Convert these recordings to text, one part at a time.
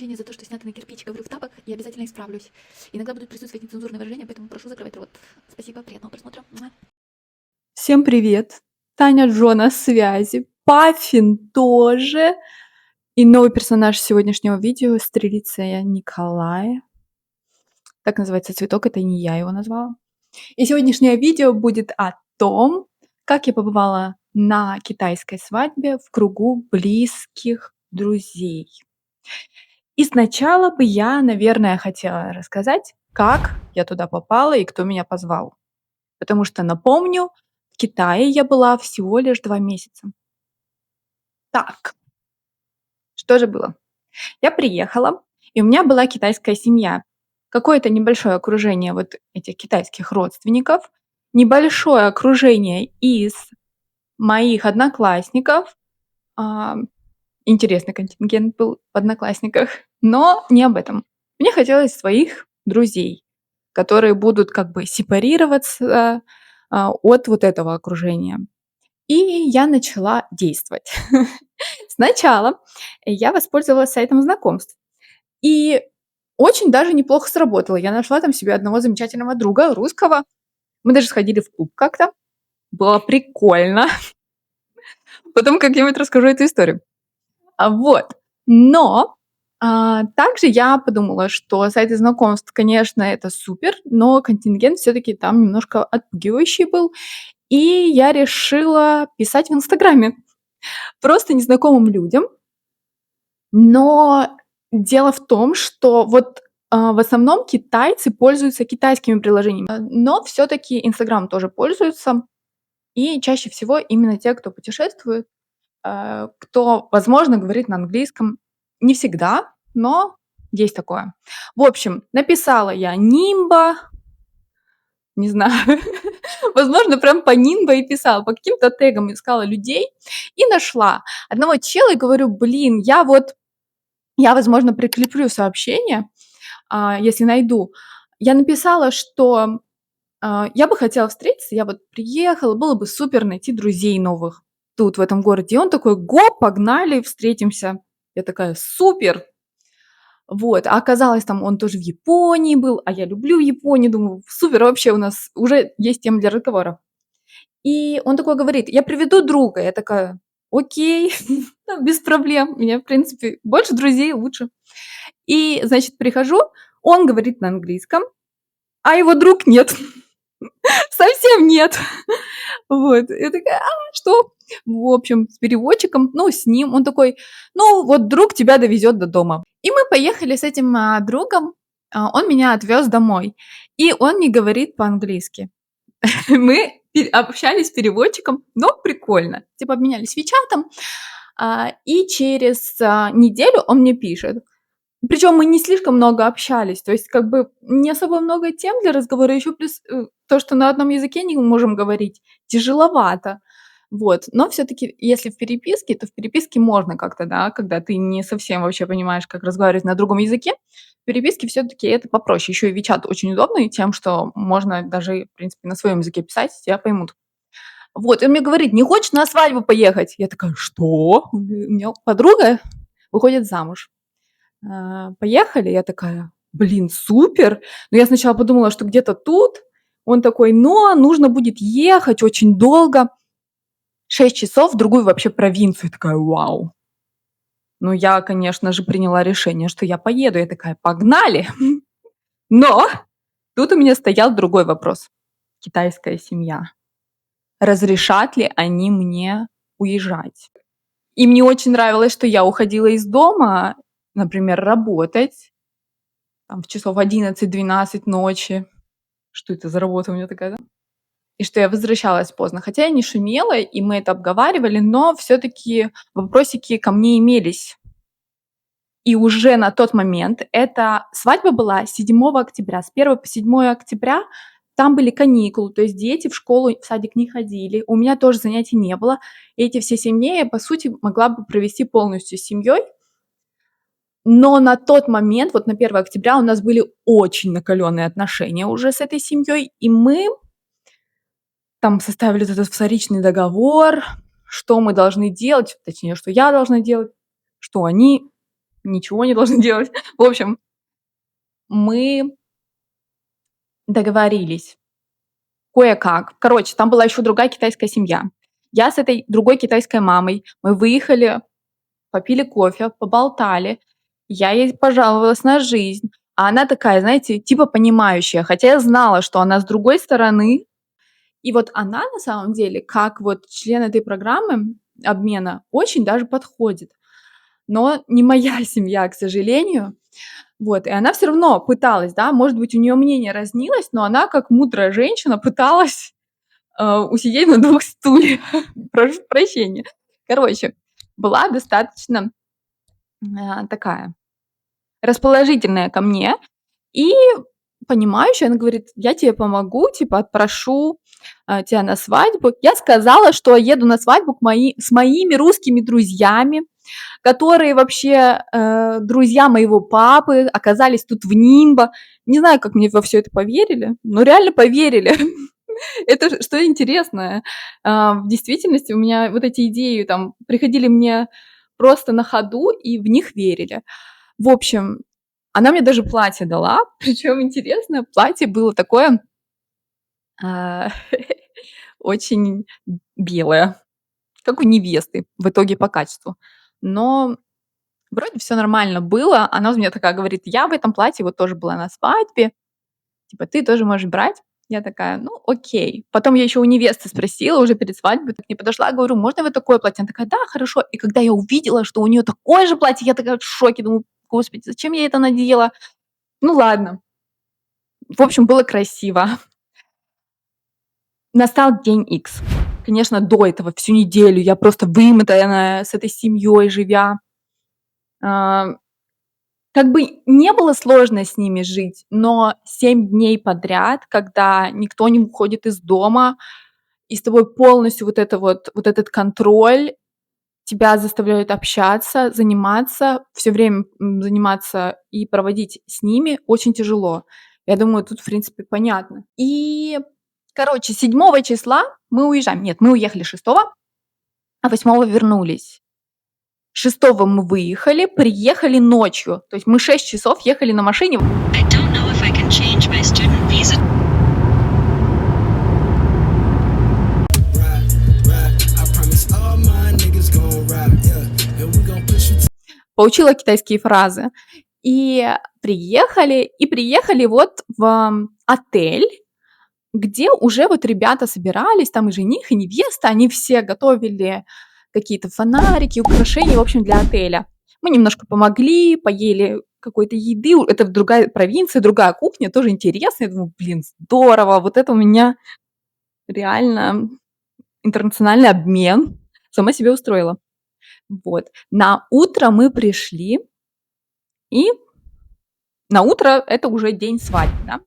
прощения за то, что снято на кирпич, говорю в тапок, и обязательно исправлюсь. Иногда будут присутствовать нецензурные выражения, поэтому прошу закрывать рот. Спасибо, приятного просмотра. Всем привет! Таня Джо на связи, Паффин тоже. И новый персонаж сегодняшнего видео — Стрелица Николая. Так называется цветок, это не я его назвала. И сегодняшнее видео будет о том, как я побывала на китайской свадьбе в кругу близких друзей. И сначала бы я, наверное, хотела рассказать, как я туда попала и кто меня позвал. Потому что, напомню, в Китае я была всего лишь 2 месяца. Так, что же было? Я приехала, и у меня была китайская семья. Какое-то небольшое окружение вот этих китайских родственников, небольшое окружение из моих одноклассников. А, Интересный контингент был в одноклассниках, но не об этом. Мне хотелось своих друзей, которые будут как бы сепарироваться от вот этого окружения. И я начала действовать. Сначала я воспользовалась сайтом знакомств. И очень даже неплохо сработало. Я нашла там себе одного замечательного друга, русского. Мы даже сходили в клуб как-то. Было прикольно. Потом как-нибудь расскажу эту историю. Вот. Но также я подумала, что сайты знакомств, конечно, это супер, но контингент все-таки там немножко отпугивающий был. И я решила писать в Инстаграме просто незнакомым людям. Но дело в том, что вот в основном китайцы пользуются китайскими приложениями, но все-таки Инстаграм тоже пользуются. И чаще всего именно те, кто путешествует, кто, возможно, говорит на английском. Не всегда, но есть такое. В общем, написала я нимба, не знаю, возможно, прям по нимба и писала, по каким-то тегам искала людей и нашла одного чела и говорю, блин, я, возможно, прикреплю сообщение, если найду. Я написала, что я бы хотела встретиться, я вот приехала, было бы супер найти друзей новых тут, в этом городе. И он такой, го, погнали, встретимся. Я такая, супер. Вот, а оказалось, там он тоже в Японии был, а я люблю Японию, думаю, супер, вообще у нас уже есть тема для разговора. И он такой говорит, я приведу друга. Я такая, окей, без проблем, у меня, в принципе, больше друзей, лучше. И, значит, прихожу, он говорит на английском, а его друг нет. Совсем нет. Вот. Я такая, что? В общем, с переводчиком, с ним. Он такой, вот друг тебя довезет до дома. И мы поехали с этим другом, он меня отвез домой. И он не говорит по-английски. Мы общались с переводчиком, но прикольно. Типа обменялись вичатом. И через неделю он мне пишет. Причем мы не слишком много общались, то есть как бы не особо много тем для разговора, еще плюс то, что на одном языке не можем говорить, тяжеловато. Вот. Но все-таки, если в переписке, то в переписке можно как-то, да, когда ты не совсем вообще понимаешь, как разговаривать на другом языке, в переписке все-таки это попроще. Еще и WeChat очень удобный тем, что можно даже, в принципе, на своем языке писать, тебя поймут. Вот, и он мне говорит, не хочешь на свадьбу поехать? Я такая, что? У меня подруга выходит замуж. Поехали. Я такая, блин, супер. Но я сначала подумала, что где-то тут. Он такой, но нужно будет ехать очень долго. 6 часов в другую вообще провинцию. Я такая, вау. Ну, я, конечно же, приняла решение, что я поеду. Я такая, погнали. Но тут у меня стоял другой вопрос. Китайская семья. Разрешат ли они мне уезжать? И мне очень нравилось, что я уходила из дома, например, работать, там, в часов 11-12 ночи. Что это за работа у меня такая, да? И что я возвращалась поздно. Хотя я не шумела, и мы это обговаривали, но все-таки вопросики ко мне имелись. И уже на тот момент эта свадьба была 7 октября. С 1 по 7 октября там были каникулы, то есть дети в школу, в садик не ходили. У меня тоже занятий не было. И эти все 7 дней я, по сути, могла бы провести полностью с семьей. Но на тот момент, вот на 1 октября, у нас были очень накаленные отношения уже с этой семьей, и мы там составили этот вторичный договор, что мы должны делать, точнее, что я должна делать, что они ничего не должны делать. В общем, мы договорились кое-как. Короче, там была еще другая китайская семья. Я с этой другой китайской мамой, мы выехали, попили кофе, поболтали. Я ей пожаловалась на жизнь. А она такая, знаете, типа понимающая. Хотя я знала, что она с другой стороны. И вот она на самом деле, как вот член этой программы обмена, очень даже подходит. Но не моя семья, к сожалению. Вот, и она все равно пыталась, да, может быть, у нее мнение разнилось, но она, как мудрая женщина, пыталась усидеть на двух стульях. Прошу прощения. Короче, была достаточно такая расположительная ко мне и понимающая. Она говорит, я тебе помогу, типа, отпрошу тебя на свадьбу. Я сказала, что еду на свадьбу с моими русскими друзьями, которые вообще друзья моего папы, оказались тут в Нимбо. Не знаю, как мне во все это поверили, но реально поверили. Это что интересно. В действительности у меня вот эти идеи там приходили мне просто на ходу, и в них верили. В общем, она мне даже платье дала, причем интересно, платье было такое очень белое, как у невесты в итоге по качеству. Но вроде все нормально было. Она мне такая говорит, я в этом платье вот тоже была на свадьбе, типа, ты тоже можешь брать. Я такая, ну, окей. Потом я еще у невесты спросила уже перед свадьбой, так не подошла, говорю, можно вот такое платье? Она такая, да, хорошо. И когда я увидела, что у нее такое же платье, я такая в шоке, думаю, господи, зачем я это надела? Ну, ладно. В общем, было красиво. Настал день X. Конечно, до этого всю неделю я просто вымотанная с этой семьей живя. Как бы не было сложно с ними жить, но 7 дней подряд, когда никто не уходит из дома, и с тобой полностью вот этот контроль, тебя заставляют общаться, заниматься, все время заниматься и проводить с ними очень тяжело. Я думаю, тут, в принципе, понятно. И, короче, 7 числа мы уезжаем. Нет, мы уехали 6, а 8 вернулись. 6 мы выехали, приехали ночью. То есть мы 6 часов ехали на машине. I don't know if I can change my student visa. Поучила китайские фразы. И приехали вот в отель, где уже вот ребята собирались, там и жених, и невеста, они все готовили какие-то фонарики, украшения, в общем, для отеля. Мы немножко помогли, поели какой-то еды, это другая провинция, другая кухня, тоже интересно. Я думаю, блин, здорово, вот это у меня реально интернациональный обмен. Сама себе устроила. Вот. На утро мы пришли, и на утро это уже день свадьбы, да?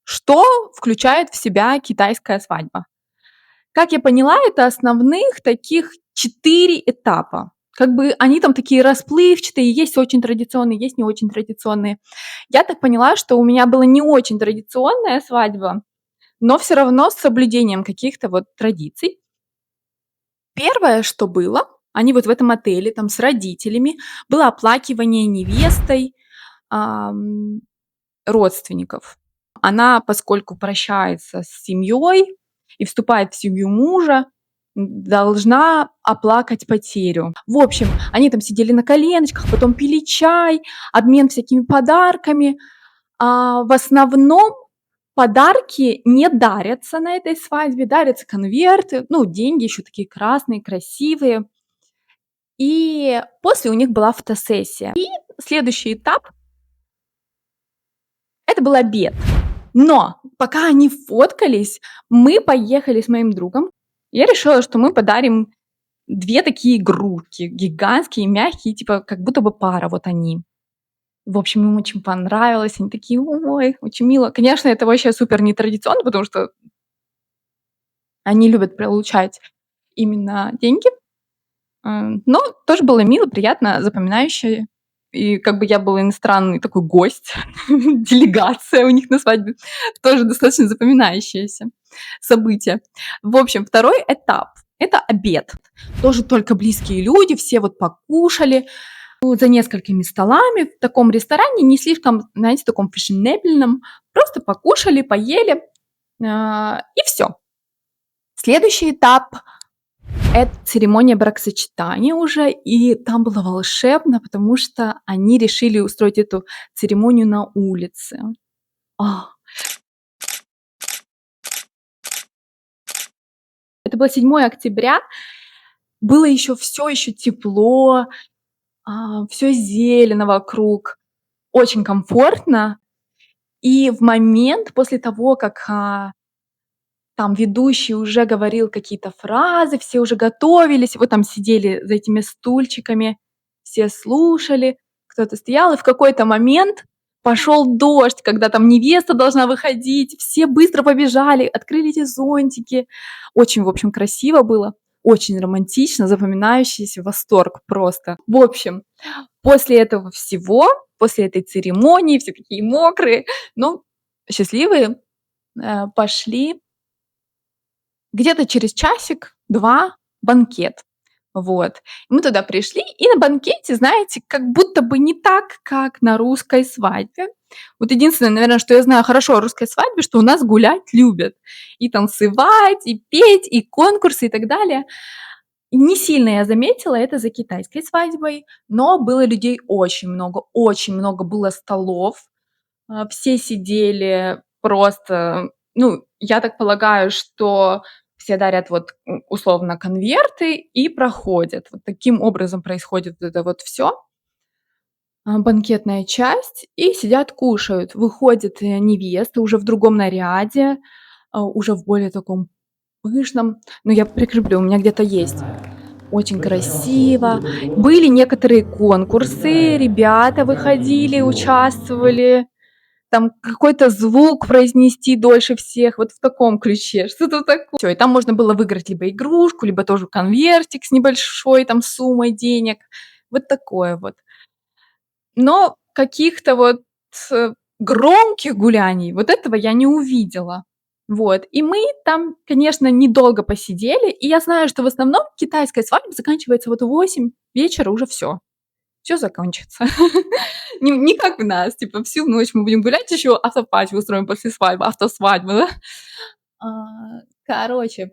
Что включает в себя китайская свадьба? Как я поняла, это основных таких 4 этапа. Как бы они там такие расплывчатые, есть очень традиционные, есть не очень традиционные. Я так поняла, что у меня была не очень традиционная свадьба, но все равно с соблюдением каких-то вот традиций. Первое, что было, они вот в этом отеле там с родителями, было оплакивание невестой родственников. Она, поскольку прощается с семьей и вступает в семью мужа, должна оплакать потерю. В общем, они там сидели на коленочках, потом пили чай, обмен всякими подарками. В основном подарки не дарятся на этой свадьбе, дарятся конверты, ну, деньги еще такие красные, красивые. И после у них была фотосессия. И следующий этап – это был обед. Но пока они фоткались, мы поехали с моим другом. Я решила, что мы подарим 2 такие игрушки, гигантские, мягкие, типа как будто бы пара, вот они. В общем, им очень понравилось, они такие, ой, очень мило. Конечно, это вообще супер нетрадиционно, потому что они любят получать именно деньги, но тоже было мило, приятно, запоминающее. И как бы я был иностранный такой гость, делегация у них на свадьбе, тоже достаточно запоминающееся событие. В общем, 2 этап – это обед. Тоже только близкие люди, все вот покушали, за несколькими столами в таком ресторане, не слишком, знаете, таком фешенебельном. Просто покушали, поели, и все. Следующий этап — это церемония бракосочетания уже, и там было волшебно, потому что они решили устроить эту церемонию на улице. Это было 7 октября, было еще все еще тепло, все зелено вокруг, очень комфортно. И в момент после того, как там ведущий уже говорил какие-то фразы, все уже готовились, вот там сидели за этими стульчиками, все слушали, кто-то стоял, и в какой-то момент пошел дождь, когда там невеста должна выходить, все быстро побежали, открыли эти зонтики. Очень, в общем, красиво было, очень романтично, запоминающийся восторг просто. В общем, после этого всего, после этой церемонии, все такие мокрые, но счастливые, пошли где-то через часик-два банкет. Вот. Мы туда пришли, и на банкете, знаете, как будто бы не так, как на русской свадьбе. Вот единственное, наверное, что я знаю хорошо о русской свадьбе, что у нас гулять любят. И танцевать, и петь, и конкурсы, и так далее. И не сильно я заметила это за китайской свадьбой, но было людей очень много было столов. Все сидели просто, ну, я так полагаю, что все дарят вот условно конверты и проходят. Вот таким образом происходит вот это вот все, банкетная часть, и сидят, кушают. Выходит невеста уже в другом наряде, уже в более таком пышном. Но я прикреплю, у меня где-то есть. Очень красиво. Были некоторые конкурсы, ребята выходили, участвовали. Там какой-то звук произнести дольше всех, вот в таком ключе, что-то такое. Всё, и там можно было выиграть либо игрушку, либо тоже конвертик с небольшой там суммой денег. Вот такое вот. Но каких-то вот громких гуляний, вот этого я не увидела. Вот. И мы там, конечно, недолго посидели, и я знаю, что в основном китайская свадьба заканчивается вот в 8 вечера, уже все закончится. Не как у нас, типа всю ночь мы будем гулять, еще автопати устроим после свадьбы, автосвадьбы, да? Короче,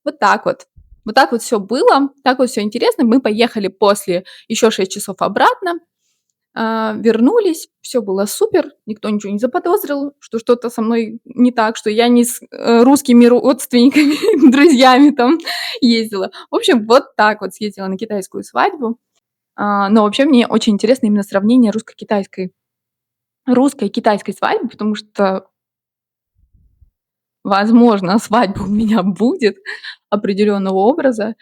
вот так вот. Вот так вот все было, так вот все интересно. Мы поехали после еще 6 часов обратно, вернулись, все было супер, никто ничего не заподозрил, что что-то со мной не так, что я не с русскими родственниками, друзьями там ездила. В общем, вот так вот съездила на китайскую свадьбу. Но вообще мне очень интересно именно сравнение русско-китайской и китайской свадьбы, потому что, возможно, свадьба у меня будет определенного образа,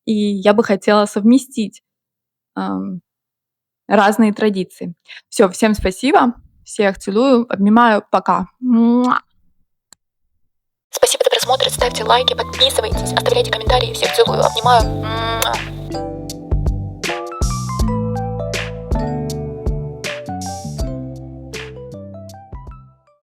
и я бы хотела совместить разные традиции. Все, всем спасибо, всех целую, обнимаю, пока. Муа. Спасибо за просмотр, ставьте лайки, подписывайтесь, оставляйте комментарии. Всех целую, обнимаю.